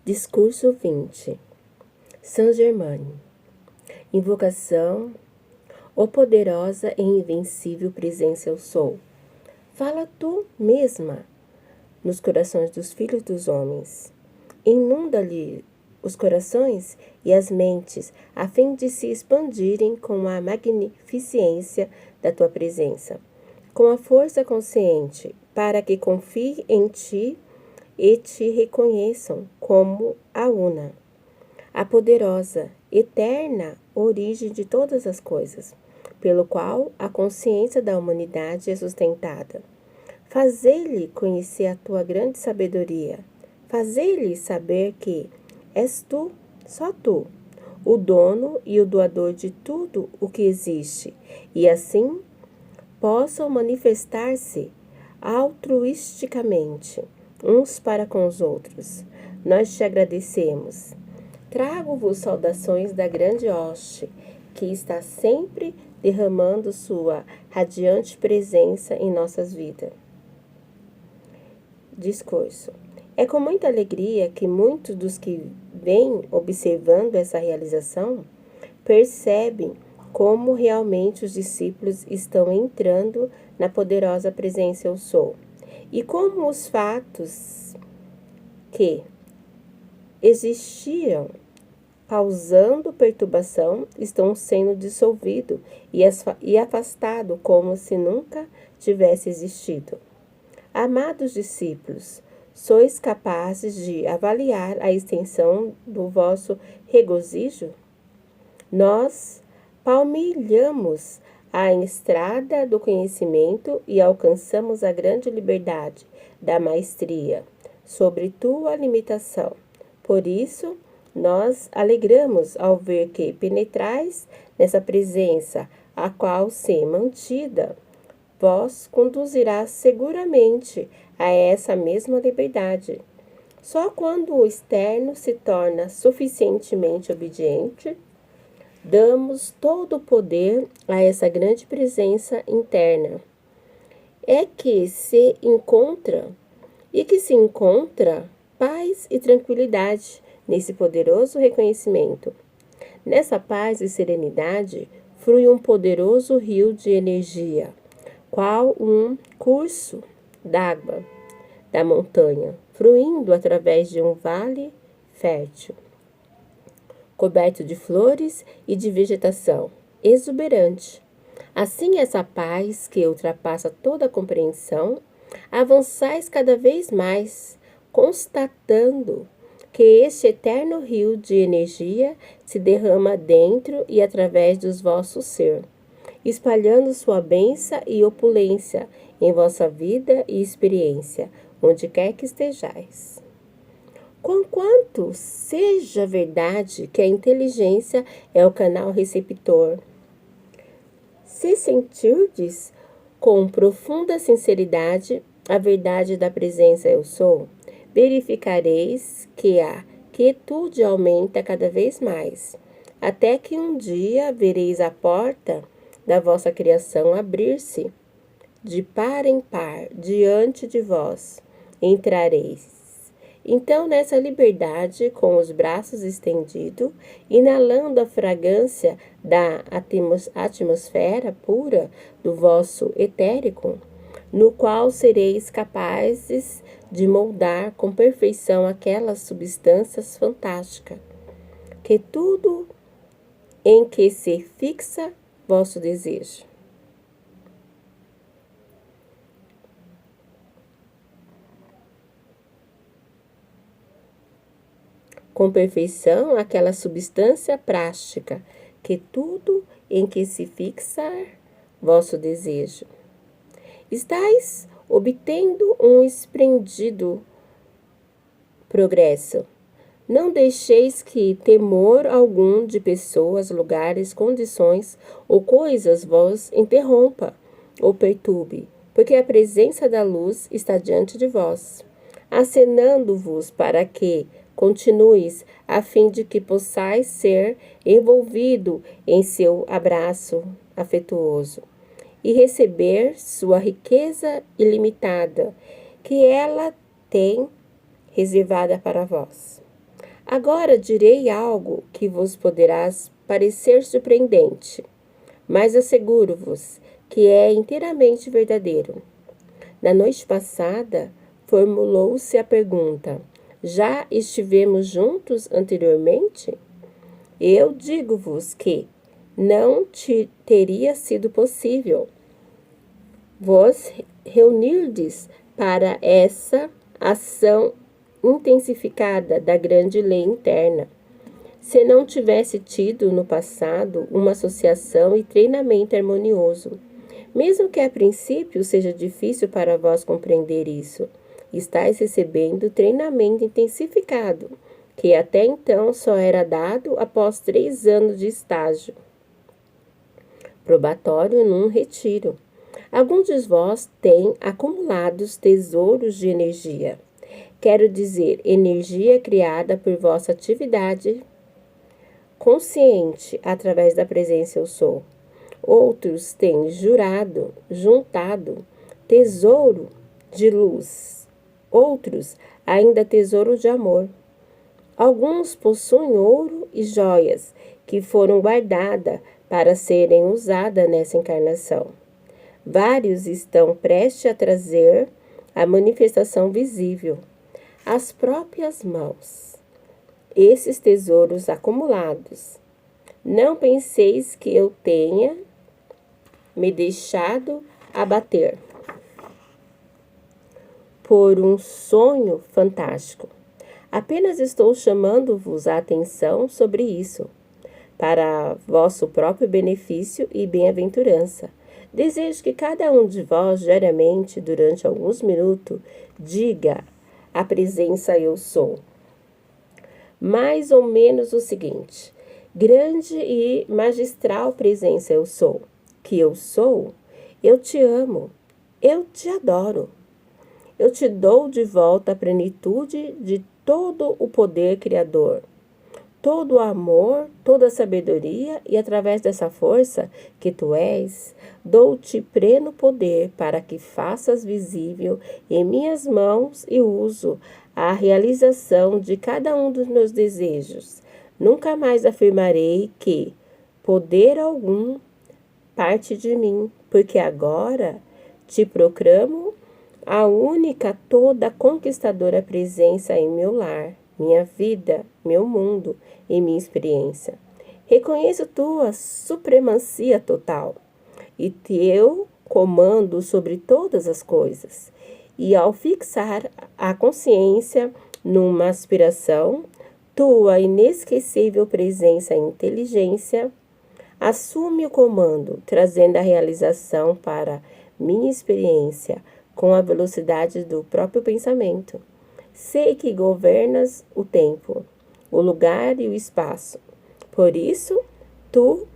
Discurso 20. Saint-Germain. Invocação. Ó poderosa e invencível presença eu sou. Fala tu mesma nos corações dos filhos dos homens. Inunda-lhe os corações e as mentes, a fim de se expandirem com a magnificência da tua presença, com a força consciente, para que confiem em ti e te reconheçam como a una, a poderosa, eterna origem de todas as coisas, pelo qual a consciência da humanidade é sustentada. Fazei-lhe conhecer a tua grande sabedoria, fazei-lhe saber que és tu, só tu, o dono e o doador de tudo o que existe, e assim possam manifestar-se altruisticamente uns para com os outros. Nós te agradecemos. Trago-vos saudações da grande hoste, que está sempre derramando sua radiante presença em nossas vidas. Discurso. É com muita alegria que muitos dos que vêm observando essa realização percebem como realmente os discípulos estão entrando na poderosa presença eu sou, e como os fatos que existiam causando perturbação estão sendo dissolvidos e afastados como se nunca tivesse existido. Amados discípulos, sois capazes de avaliar a extensão do vosso regozijo? Nós palmilhamos a estrada do conhecimento e alcançamos a grande liberdade da maestria sobre tua limitação. Por isso, nós alegramos ao ver que penetrais nessa presença, a qual, se mantida, vós conduzirá seguramente a essa mesma liberdade. Só quando o externo se torna suficientemente obediente, damos todo o poder a essa grande presença interna. É que se encontra paz e tranquilidade nesse poderoso reconhecimento. Nessa paz e serenidade flui um poderoso rio de energia, qual um curso d'água da montanha, fluindo através de um vale fértil, coberto de flores e de vegetação exuberante. Assim, essa paz que ultrapassa toda a compreensão, avançais cada vez mais, constatando que este eterno rio de energia se derrama dentro e através dos vossos ser, espalhando sua bênção e opulência em vossa vida e experiência, onde quer que estejais. Conquanto seja verdade que a inteligência é o canal receptor, se sentirdes com profunda sinceridade a verdade da presença eu sou, verificareis que a quietude aumenta cada vez mais, até que um dia vereis a porta da vossa criação abrir-se de par em par diante de vós. Entrareis então nessa liberdade, com os braços estendidos, inalando a fragrância da atmosfera pura do vosso etérico, no qual sereis capazes de moldar com perfeição aquelas substâncias fantásticas, que tudo em que se fixa vosso desejo. Com perfeição aquela substância prática, que tudo em que se fixar vosso desejo. Estais obtendo um esplêndido progresso. Não deixeis que temor algum de pessoas, lugares, condições ou coisas vos interrompa ou perturbe, porque a presença da luz está diante de vós, acenando-vos para que continues, a fim de que possais ser envolvido em seu abraço afetuoso e receber sua riqueza ilimitada, que ela tem reservada para vós. Agora direi algo que vos poderá parecer surpreendente, mas asseguro-vos que é inteiramente verdadeiro. Na noite passada, formulou-se a pergunta: já estivemos juntos anteriormente? Eu digo-vos que não teria sido possível vos reunirdes para essa ação intensificada da grande lei interna, se não tivesse tido no passado uma associação e treinamento harmonioso. Mesmo que a princípio seja difícil para vós compreender isso, estáis recebendo treinamento intensificado, que até então só era dado após 3 anos de estágio probatório num retiro. Alguns de vós têm acumulados tesouros de energia. Quero dizer, energia criada por vossa atividade consciente através da presença eu sou. Outros têm juntado tesouro de luz. Outros ainda tesouro de amor. Alguns possuem ouro e joias que foram guardadas para serem usadas nessa encarnação. Vários estão prestes a trazer a manifestação visível, às próprias mãos, esses tesouros acumulados. Não penseis que eu tenha me deixado abater por um sonho fantástico. Apenas estou chamando-vos a atenção sobre isso, para vosso próprio benefício e bem-aventurança. Desejo que cada um de vós, diariamente, durante alguns minutos, diga à presença eu sou. Mais ou menos o seguinte: grande e magistral presença eu sou, que eu sou, eu te amo, eu te adoro. Eu te dou de volta a plenitude de todo o poder criador, todo o amor, toda a sabedoria, e através dessa força que tu és, dou-te pleno poder para que faças visível em minhas mãos e uso a realização de cada um dos meus desejos. Nunca mais afirmarei que poder algum parte de mim, porque agora te proclamo a única, toda conquistadora presença em meu lar, minha vida, meu mundo e minha experiência. Reconheço tua supremacia total e teu comando sobre todas as coisas. E ao fixar a consciência numa aspiração, tua inesquecível presença e inteligência assume o comando, trazendo a realização para minha experiência com a velocidade do próprio pensamento. Sei que governas o tempo, o lugar e o espaço. Por isso, tu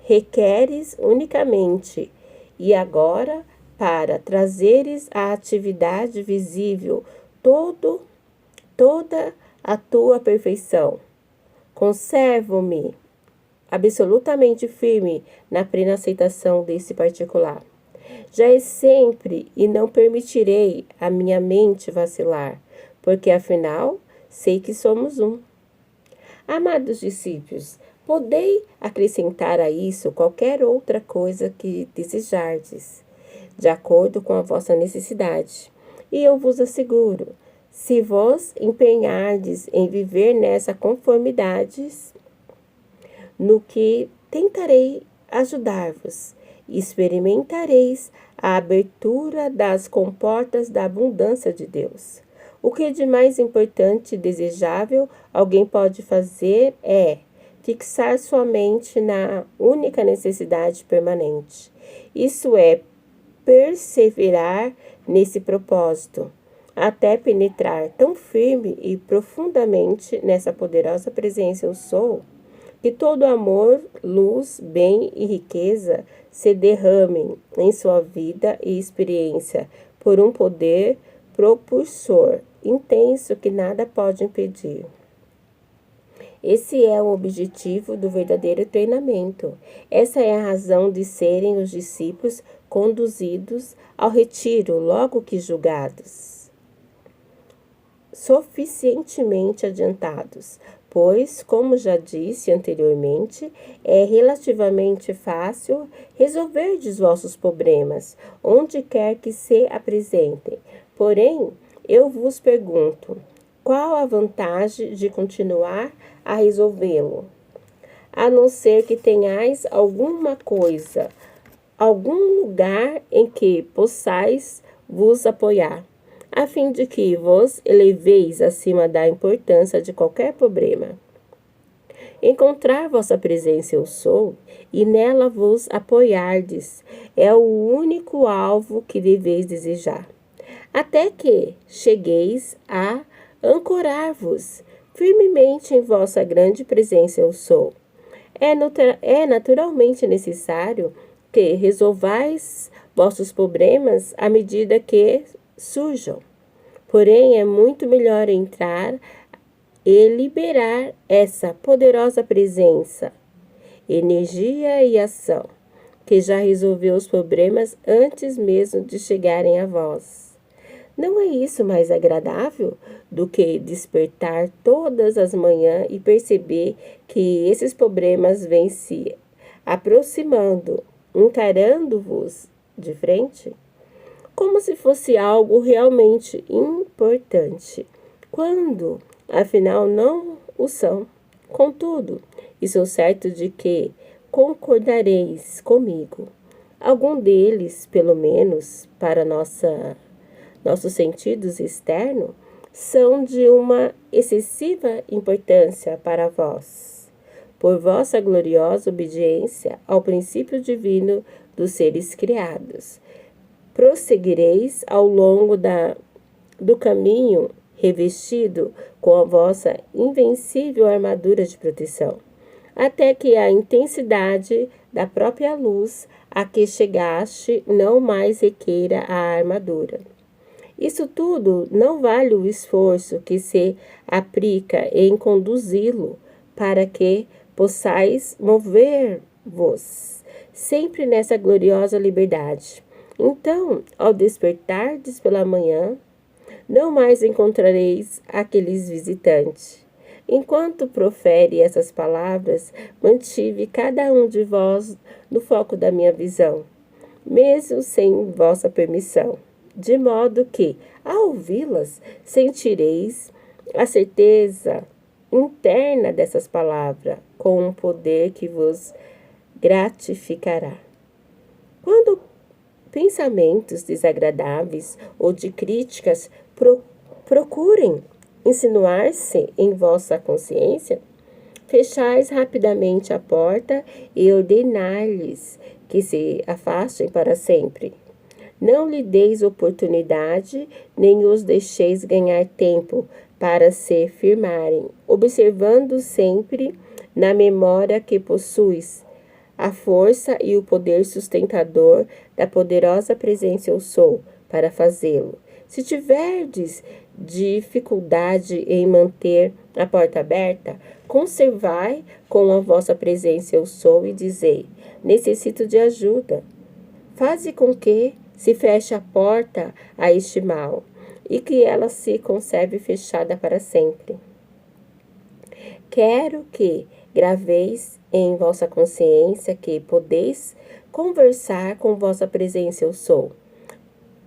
requeres unicamente e agora para trazeres a atividade visível toda a tua perfeição. Conservo-me absolutamente firme na plena aceitação desse particular. Já é sempre e não permitirei a minha mente vacilar, porque afinal sei que somos um. Amados discípulos, podei acrescentar a isso qualquer outra coisa que desejardes, de acordo com a vossa necessidade. E eu vos asseguro, se vos empenhardes em viver nessa conformidade, no que tentarei ajudar-vos, experimentareis a abertura das comportas da abundância de Deus. O que de mais importante e desejável alguém pode fazer é fixar sua mente na única necessidade permanente. Isso é perseverar nesse propósito, até penetrar tão firme e profundamente nessa poderosa presença eu sou, que todo amor, luz, bem e riqueza se derramem em sua vida e experiência por um poder propulsor intenso que nada pode impedir. Esse é o objetivo do verdadeiro treinamento. Essa é a razão de serem os discípulos conduzidos ao retiro logo que julgados suficientemente adiantados, pois, como já disse anteriormente, é relativamente fácil resolver os vossos problemas, onde quer que se apresentem. Porém, eu vos pergunto, qual a vantagem de continuar a resolvê-lo? A não ser que tenhais alguma coisa, algum lugar em que possais vos apoiar, a fim de que vos eleveis acima da importância de qualquer problema. Encontrar vossa presença eu sou, e nela vos apoiardes, é o único alvo que deveis desejar, até que chegueis a ancorar-vos firmemente em vossa grande presença eu sou. É naturalmente necessário que resolvais vossos problemas à medida que surjam. Porém, é muito melhor entrar e liberar essa poderosa presença, energia e ação, que já resolveu os problemas antes mesmo de chegarem a vós. Não é isso mais agradável do que despertar todas as manhãs e perceber que esses problemas vêm se aproximando, encarando-vos de frente? Como se fosse algo realmente importante, quando, afinal, não o são. Contudo, estou certo de que concordareis comigo. Algum deles, pelo menos, para nossos sentidos externos, são de uma excessiva importância para vós, por vossa gloriosa obediência ao princípio divino dos seres criados. Prosseguireis ao longo do caminho revestido com a vossa invencível armadura de proteção, até que a intensidade da própria luz a que chegaste não mais requeira a armadura. Isso tudo não vale o esforço que se aplica em conduzi-lo para que possais mover-vos sempre nessa gloriosa liberdade. Então, ao despertardes pela manhã, não mais encontrareis aqueles visitantes. Enquanto profere essas palavras, mantive cada um de vós no foco da minha visão, mesmo sem vossa permissão, de modo que, ao ouvi-las, sentireis a certeza interna dessas palavras, com um poder que vos gratificará. Quando pensamentos desagradáveis ou de críticas procurem insinuar-se em vossa consciência, fechais rapidamente a porta e ordenai-lhes que se afastem para sempre. Não lhe deis oportunidade, nem os deixeis ganhar tempo para se firmarem, observando sempre na memória que possuis a força e o poder sustentador da poderosa presença eu sou para fazê-lo. Se tiverdes dificuldade em manter a porta aberta, conservai com a vossa presença eu sou e dizei: necessito de ajuda. Faze com que se feche a porta a este mal e que ela se conserve fechada para sempre. Quero que graveis em vossa consciência que podeis conversar com vossa presença eu sou,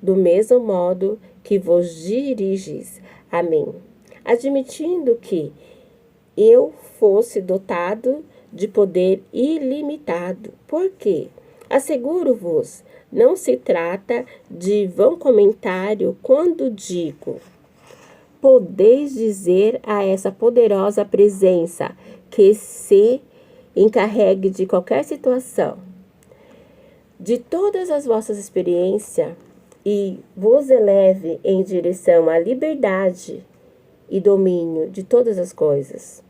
do mesmo modo que vos diriges a mim, admitindo que eu fosse dotado de poder ilimitado, porque, asseguro-vos, não se trata de vão comentário quando digo: podeis dizer a essa poderosa presença que se encarregue de qualquer situação, de todas as vossas experiências, e vos eleve em direção à liberdade e domínio de todas as coisas.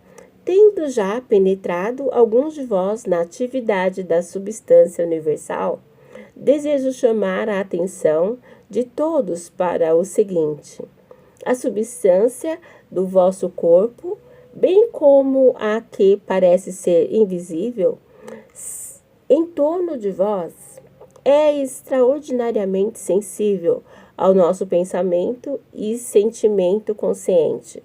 Tendo já penetrado alguns de vós na atividade da substância universal, desejo chamar a atenção de todos para o seguinte: a substância do vosso corpo, bem como a que parece ser invisível, em torno de vós, é extraordinariamente sensível ao nosso pensamento e sentimento consciente.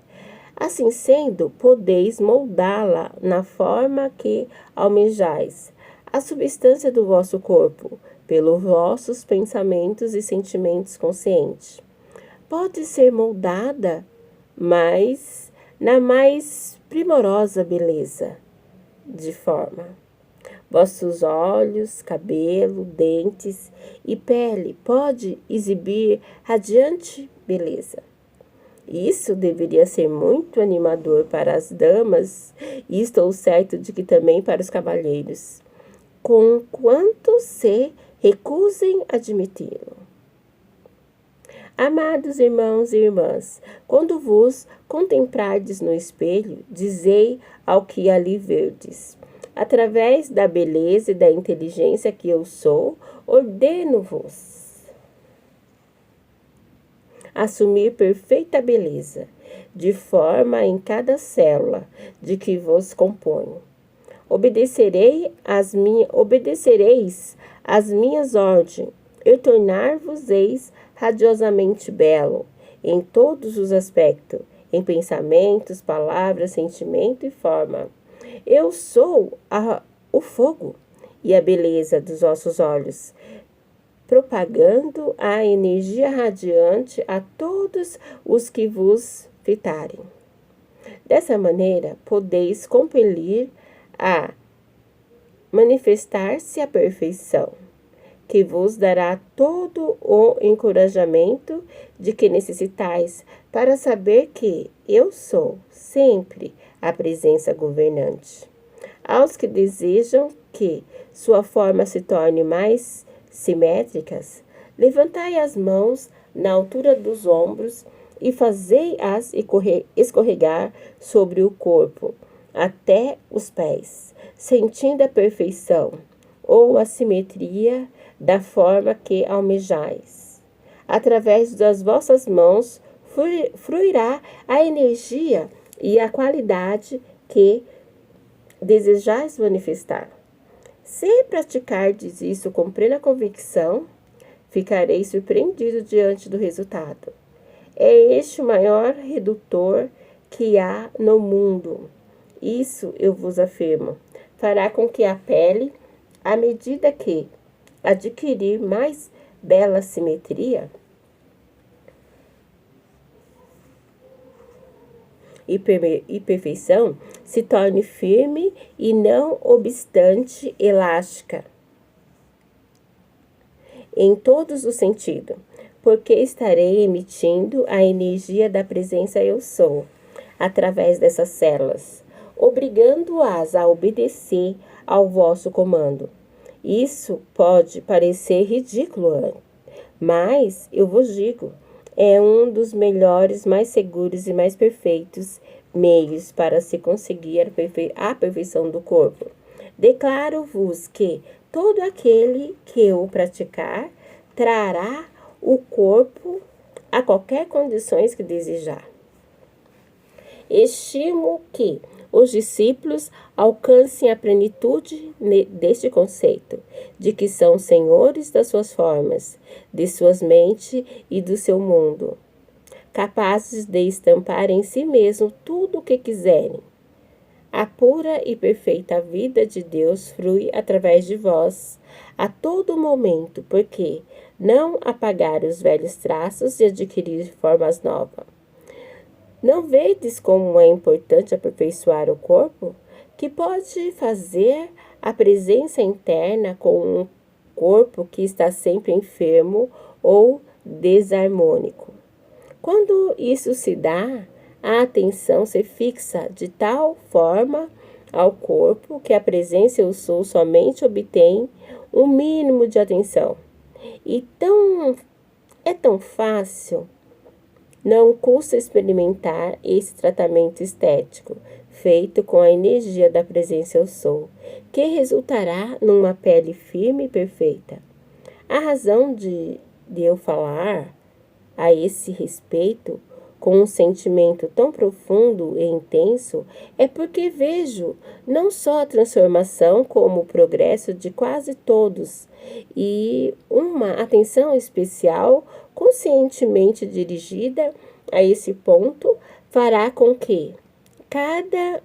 Assim sendo, podeis moldá-la na forma que almejais, a substância do vosso corpo, pelos vossos pensamentos e sentimentos conscientes. Pode ser moldada, mas na mais primorosa beleza de forma. Vossos olhos, cabelo, dentes e pele pode exibir radiante beleza. Isso deveria ser muito animador para as damas, e estou certo de que também para os cavalheiros, conquanto se recusem admiti-lo. Amados irmãos e irmãs, quando vos contemplardes no espelho, dizei ao que ali verdes: através da beleza e da inteligência que eu sou, ordeno-vos assumir perfeita beleza, de forma em cada célula de que vos componho. Obedecereis às minhas ordens, e tornar-vos-eis radiosamente belo, em todos os aspectos, em pensamentos, palavras, sentimento e forma. Eu sou o fogo e a beleza dos vossos olhos, propagando a energia radiante a todos os que vos fitarem. Dessa maneira, podeis compelir a manifestar-se a perfeição, que vos dará todo o encorajamento de que necessitais para saber que eu sou sempre a presença governante. Aos que desejam que sua forma se torne mais simétricas, levantai as mãos na altura dos ombros e fazei-as escorregar sobre o corpo até os pés, sentindo a perfeição ou a simetria da forma que almejais. Através das vossas mãos fluirá a energia e a qualidade que desejais manifestar. Se praticardes isso com plena convicção, ficarei surpreendido diante do resultado. É este o maior redutor que há no mundo. Isso, eu vos afirmo, fará com que a pele, à medida que adquirir mais bela simetria e perfeição, se torne firme e não obstante elástica em todos os sentidos, porque estarei emitindo a energia da presença eu sou, através dessas células, obrigando-as a obedecer ao vosso comando. Isso pode parecer ridículo, mas eu vos digo, é um dos melhores, mais seguros e mais perfeitos meios para se conseguir a perfeição do corpo. Declaro-vos que todo aquele que o praticar trará o corpo a qualquer condições que desejar. Estimo que os discípulos alcancem a plenitude deste conceito, de que são senhores das suas formas, de suas mentes e do seu mundo, capazes de estampar em si mesmo tudo o que quiserem. A pura e perfeita vida de Deus flui através de vós a todo momento, porque não apagar os velhos traços e adquirir formas novas. Não vedes como é importante aperfeiçoar o corpo, que pode fazer a presença interna com um corpo que está sempre enfermo ou desarmônico. Quando isso se dá, a atenção se fixa de tal forma ao corpo que a presença eu sou somente obtém um mínimo de atenção. E é tão fácil. Não custa experimentar esse tratamento estético, feito com a energia da presença eu sou, que resultará numa pele firme e perfeita. A razão de eu falar a esse respeito com um sentimento tão profundo e intenso é porque vejo não só a transformação como o progresso de quase todos e uma atenção especial conscientemente dirigida a esse ponto fará com que cada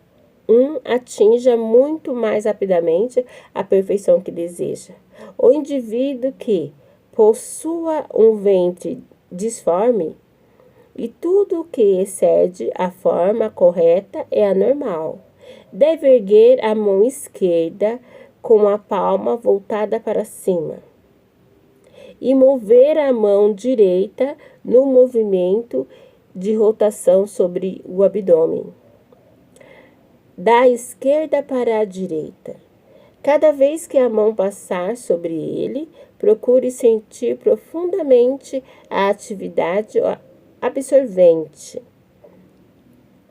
um atinja muito mais rapidamente a perfeição que deseja. O indivíduo que possua um ventre disforme e tudo que excede a forma correta é anormal. Deve erguer a mão esquerda com a palma voltada para cima e mover a mão direita no movimento de rotação sobre o abdômen, da esquerda para a direita. Cada vez que a mão passar sobre ele, procure sentir profundamente a atividade absorvente,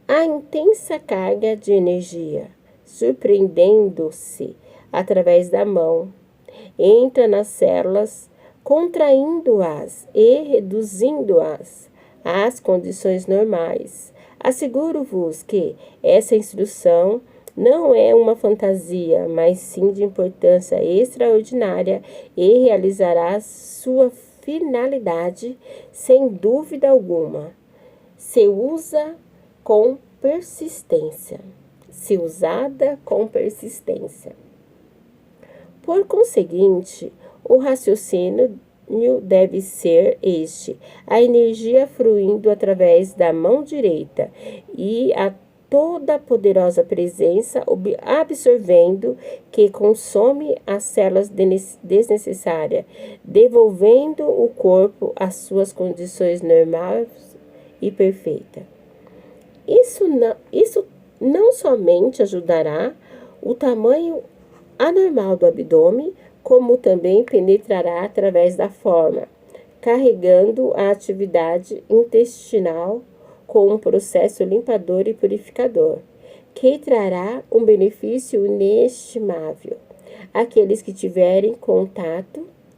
a intensa carga de energia, surpreendendo-se através da mão, entra nas células, contraindo-as e reduzindo-as às condições normais. Asseguro-vos que essa instrução não é uma fantasia, mas sim de importância extraordinária e realizará sua finalidade sem dúvida alguma, se usa com persistência, se usada com persistência. Por conseguinte, o raciocínio deve ser este: a energia fluindo através da mão direita e a toda a poderosa presença absorvendo que consome as células desnecessárias, devolvendo o corpo às suas condições normais e perfeitas. Isso não somente ajudará o tamanho anormal do abdômen, como também penetrará através da forma, carregando a atividade intestinal com um processo limpador e purificador, que trará um benefício inestimável. Aqueles que tiverem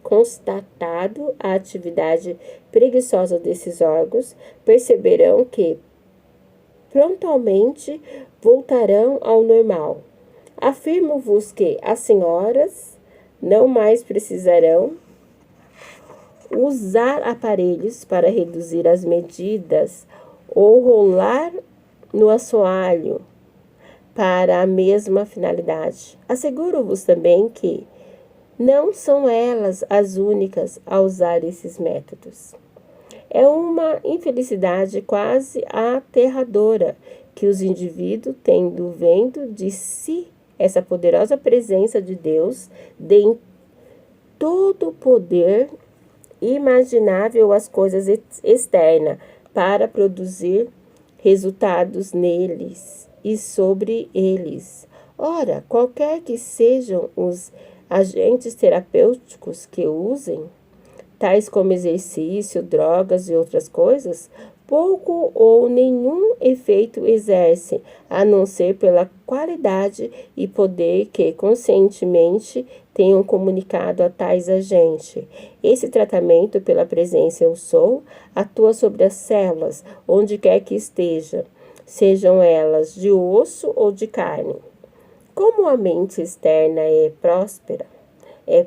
constatado a atividade preguiçosa desses órgãos, perceberão que prontamente voltarão ao normal. Afirmo-vos que as senhoras não mais precisarão usar aparelhos para reduzir as medidas ou rolar no assoalho para a mesma finalidade. Asseguro-vos também que não são elas as únicas a usar esses métodos. É uma infelicidade quase aterradora que os indivíduos, tendo vendo de si essa poderosa presença de Deus, deem todo o poder imaginável às coisas externas para produzir resultados neles e sobre eles. Ora, qualquer que sejam os agentes terapêuticos que usem, tais como exercício, drogas e outras coisas, pouco ou nenhum efeito exercem, a não ser pela qualidade e poder que conscientemente tenham comunicado a tais agentes. Esse tratamento pela presença eu sou atua sobre as células, onde quer que esteja, sejam elas de osso ou de carne. Como a mente externa é próspera, é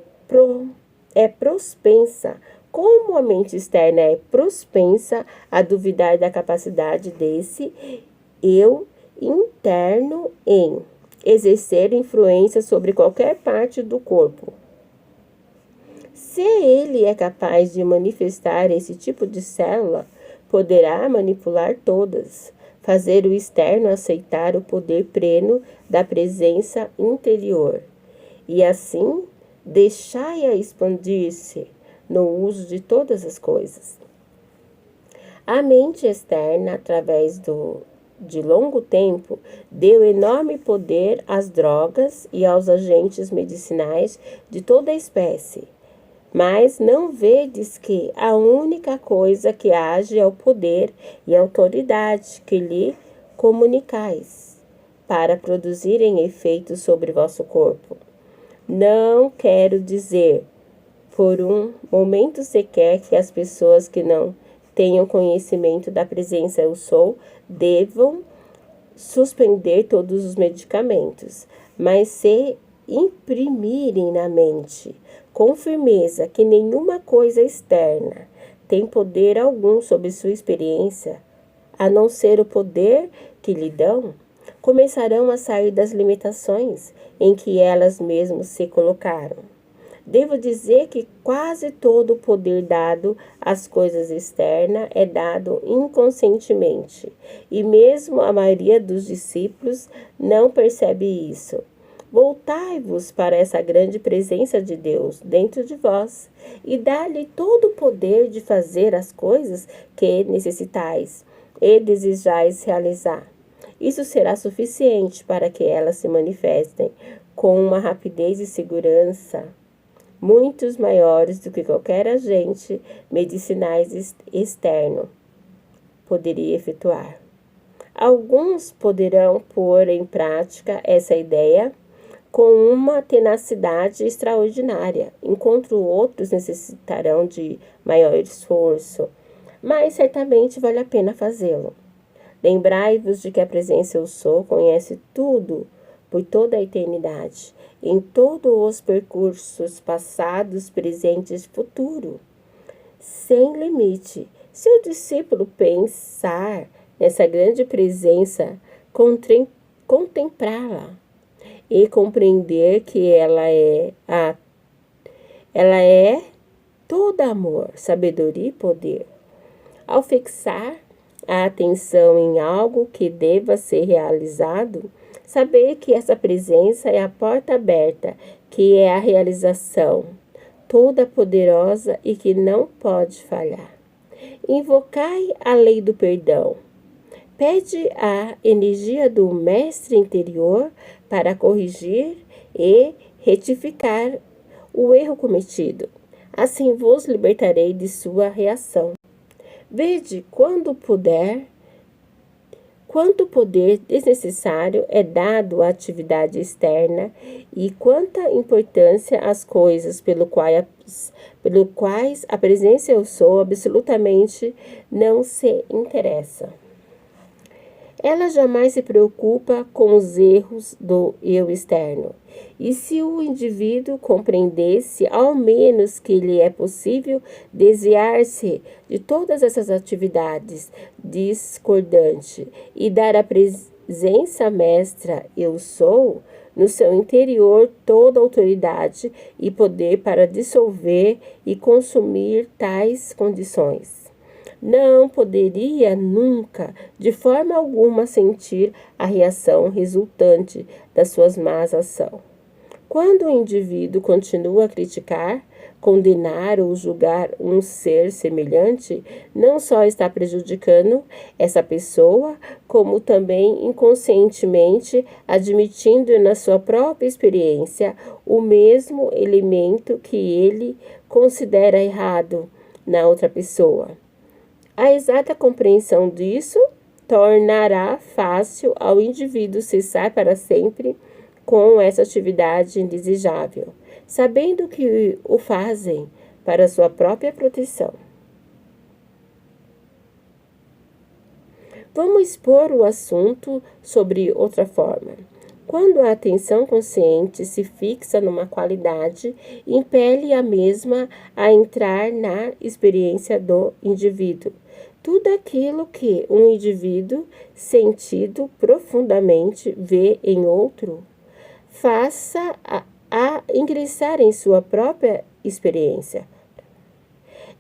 propensa, como a mente externa é propensa a duvidar da capacidade desse eu interno em exercer influência sobre qualquer parte do corpo. Se ele é capaz de manifestar esse tipo de célula, poderá manipular todas, fazer o externo aceitar o poder pleno da presença interior, e assim deixai-a expandir-se no uso de todas as coisas. A mente externa, através de longo tempo, deu enorme poder às drogas e aos agentes medicinais de toda a espécie. Mas não vedes que a única coisa que age é o poder e a autoridade que lhe comunicais, para produzirem efeitos sobre vosso corpo. Não quero dizer por um momento sequer que as pessoas que não tenham conhecimento da presença eu sou devam suspender todos os medicamentos, mas se imprimirem na mente com firmeza que nenhuma coisa externa tem poder algum sobre sua experiência, a não ser o poder que lhe dão, começarão a sair das limitações em que elas mesmas se colocaram. Devo dizer que quase todo o poder dado às coisas externas é dado inconscientemente, e mesmo a maioria dos discípulos não percebe isso. Voltai-vos para essa grande presença de Deus dentro de vós e dá-lhe todo o poder de fazer as coisas que necessitais e desejais realizar. Isso será suficiente para que elas se manifestem com uma rapidez e segurança muitos maiores do que qualquer agente medicinais externo poderia efetuar. Alguns poderão pôr em prática essa ideia com uma tenacidade extraordinária, enquanto outros necessitarão de maior esforço, mas certamente vale a pena fazê-lo. Lembrai-vos de que a presença Eu Sou conhece tudo por toda a eternidade, em todos os percursos passados, presentes e futuro, sem limite. Se o discípulo pensar nessa grande presença, contemplá-la e compreender que ela é todo amor, sabedoria e poder. Ao fixar a atenção em algo que deva ser realizado, saber que essa presença é a porta aberta, que é a realização, toda poderosa e que não pode falhar. Invocai a lei do perdão. Pede a energia do mestre interior para corrigir e retificar o erro cometido. Assim vos libertarei de sua reação. Vede quanto poder desnecessário é dado à atividade externa e quanta importância às coisas pelo quais a presença Eu Sou absolutamente não se interessa. Ela jamais se preocupa com os erros do eu externo. E se o indivíduo compreendesse, ao menos, que lhe é possível desviar-se de todas essas atividades discordantes e dar à presença mestra Eu Sou no seu interior toda autoridade e poder para dissolver e consumir tais condições, não poderia nunca, de forma alguma, sentir a reação resultante das suas más ações. Quando o indivíduo continua a criticar, condenar ou julgar um ser semelhante, não só está prejudicando essa pessoa, como também inconscientemente admitindo na sua própria experiência o mesmo elemento que ele considera errado na outra pessoa. A exata compreensão disso tornará fácil ao indivíduo cessar para sempre com essa atividade indesejável, sabendo que o fazem para sua própria proteção. Vamos expor o assunto sobre outra forma. Quando a atenção consciente se fixa numa qualidade, impele a mesma a entrar na experiência do indivíduo. Tudo aquilo que um indivíduo sentido profundamente vê em outro, faça a ingressar em sua própria experiência.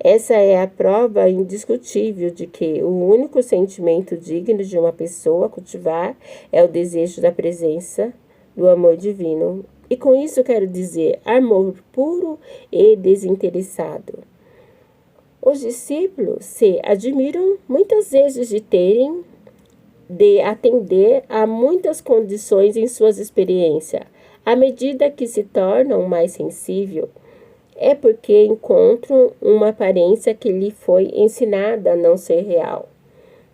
Essa é a prova indiscutível de que o único sentimento digno de uma pessoa cultivar é o desejo da presença do amor divino. E com isso quero dizer amor puro e desinteressado. Os discípulos se admiram muitas vezes de atender a muitas condições em suas experiências. À medida que se tornam mais sensíveis, é porque encontram uma aparência que lhe foi ensinada a não ser real.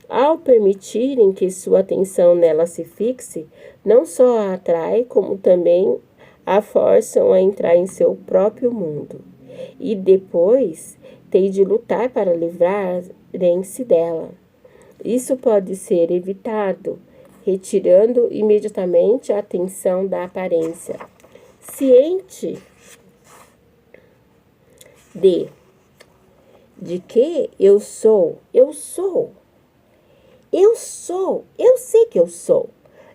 Ao permitirem que sua atenção nela se fixe, não só a atrai, como também a forçam a entrar em seu próprio mundo. E depois tem de lutar para livrarem-se dela. Isso pode ser evitado, retirando imediatamente a atenção da aparência. Ciente de que eu sou, eu sei que eu sou,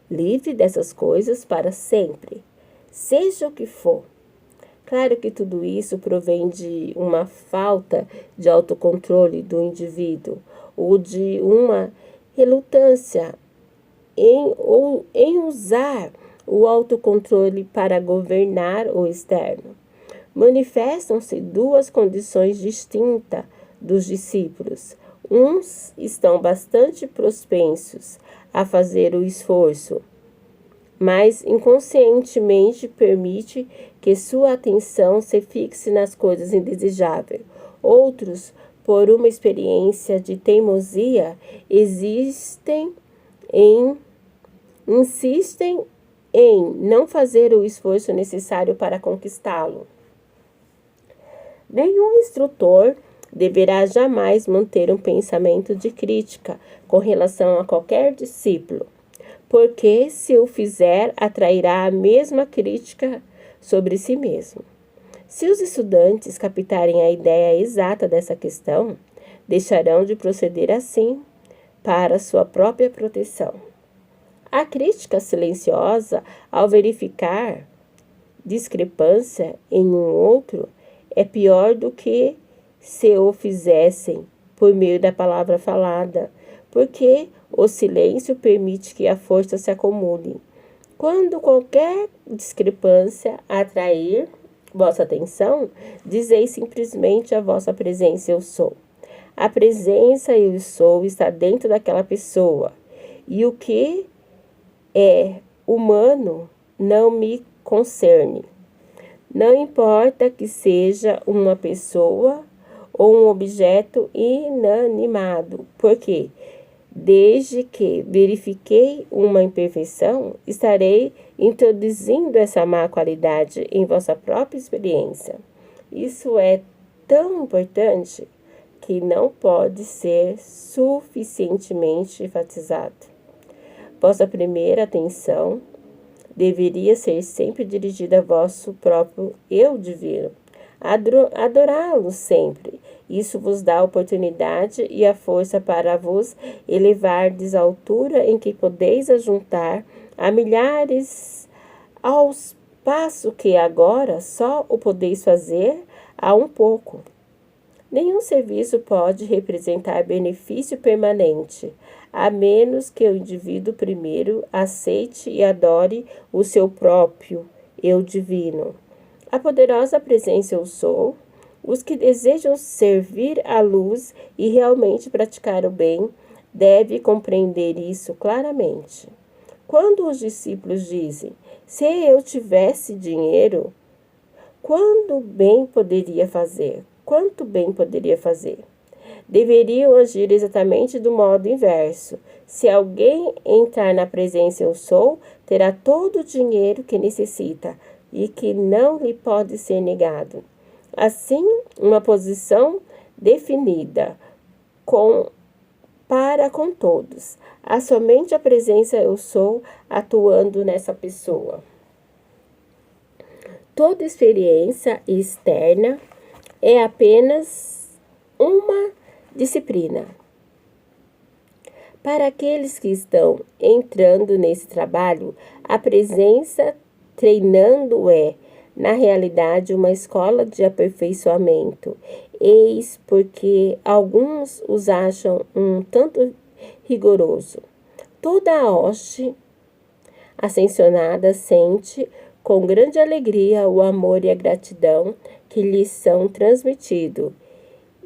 livre dessas coisas para sempre, seja o que for. Claro que tudo isso provém de uma falta de autocontrole do indivíduo ou de uma relutância em usar o autocontrole para governar o externo. Manifestam-se duas condições distintas dos discípulos. Uns estão bastante propensos a fazer o esforço, mas inconscientemente permite que sua atenção se fixe nas coisas indesejáveis. Outros, por uma experiência de teimosia, insistem em não fazer o esforço necessário para conquistá-lo. Nenhum instrutor deverá jamais manter um pensamento de crítica com relação a qualquer discípulo, porque, se o fizer, atrairá a mesma crítica sobre si mesmo. Se os estudantes captarem a ideia exata dessa questão, deixarão de proceder assim para sua própria proteção. A crítica silenciosa, ao verificar discrepância em um outro, é pior do que se o fizessem por meio da palavra falada, porque o silêncio permite que a força se acumule. Quando qualquer discrepância atrair vossa atenção, dizei simplesmente a vossa presença eu sou. A presença eu sou está dentro daquela pessoa, e o que é humano não me concerne. Não importa que seja uma pessoa ou um objeto inanimado, porque, desde que verifiquei uma imperfeição, estarei introduzindo essa má qualidade em vossa própria experiência. Isso é tão importante que não pode ser suficientemente enfatizado. Vossa primeira atenção deveria ser sempre dirigida a vosso próprio eu divino. Adorá-lo sempre. Isso vos dá a oportunidade e a força para vos elevardes à altura em que podeis ajuntar a milhares aos passo que agora só o podeis fazer a um pouco. Nenhum serviço pode representar benefício permanente, a menos que o indivíduo primeiro aceite e adore o seu próprio eu divino. A poderosa presença eu sou, os que desejam servir à luz e realmente praticar o bem, devem compreender isso claramente. Quando os discípulos dizem, se eu tivesse dinheiro, quanto bem poderia fazer? Deveriam agir exatamente do modo inverso. Se alguém entrar na presença eu sou, terá todo o dinheiro que necessita e que não lhe pode ser negado. Assim, uma posição definida para com todos. Há somente a presença eu sou atuando nessa pessoa. Toda experiência externa é apenas uma disciplina. Para aqueles que estão entrando nesse trabalho, a presença treinando é, na realidade, uma escola de aperfeiçoamento. Eis porque alguns os acham um tanto rigoroso. Toda a hoste ascensionada sente com grande alegria o amor e a gratidão que lhes são transmitidos,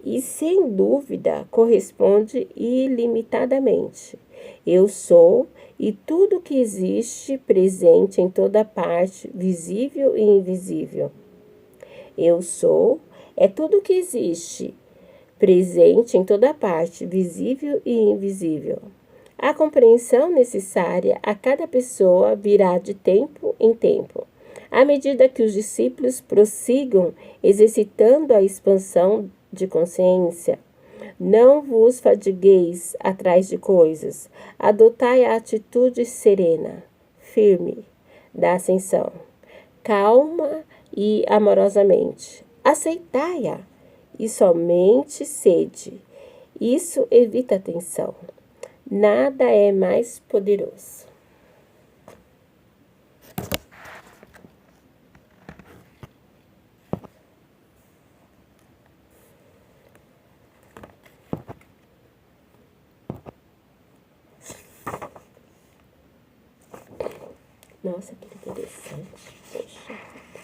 e sem dúvida corresponde ilimitadamente. Eu sou, e tudo que existe presente em toda parte, visível e invisível. Eu sou é tudo que existe presente em toda parte, visível e invisível. A compreensão necessária a cada pessoa virá de tempo em tempo, à medida que os discípulos prossigam exercitando a expansão de consciência. Não vos fadigueis atrás de coisas. Adotai a atitude serena, firme, da ascensão, calma e amorosamente. Aceitai-a e somente sede. Isso evita a tensão. Nada é mais poderoso. Nossa, que interessante. Poxa.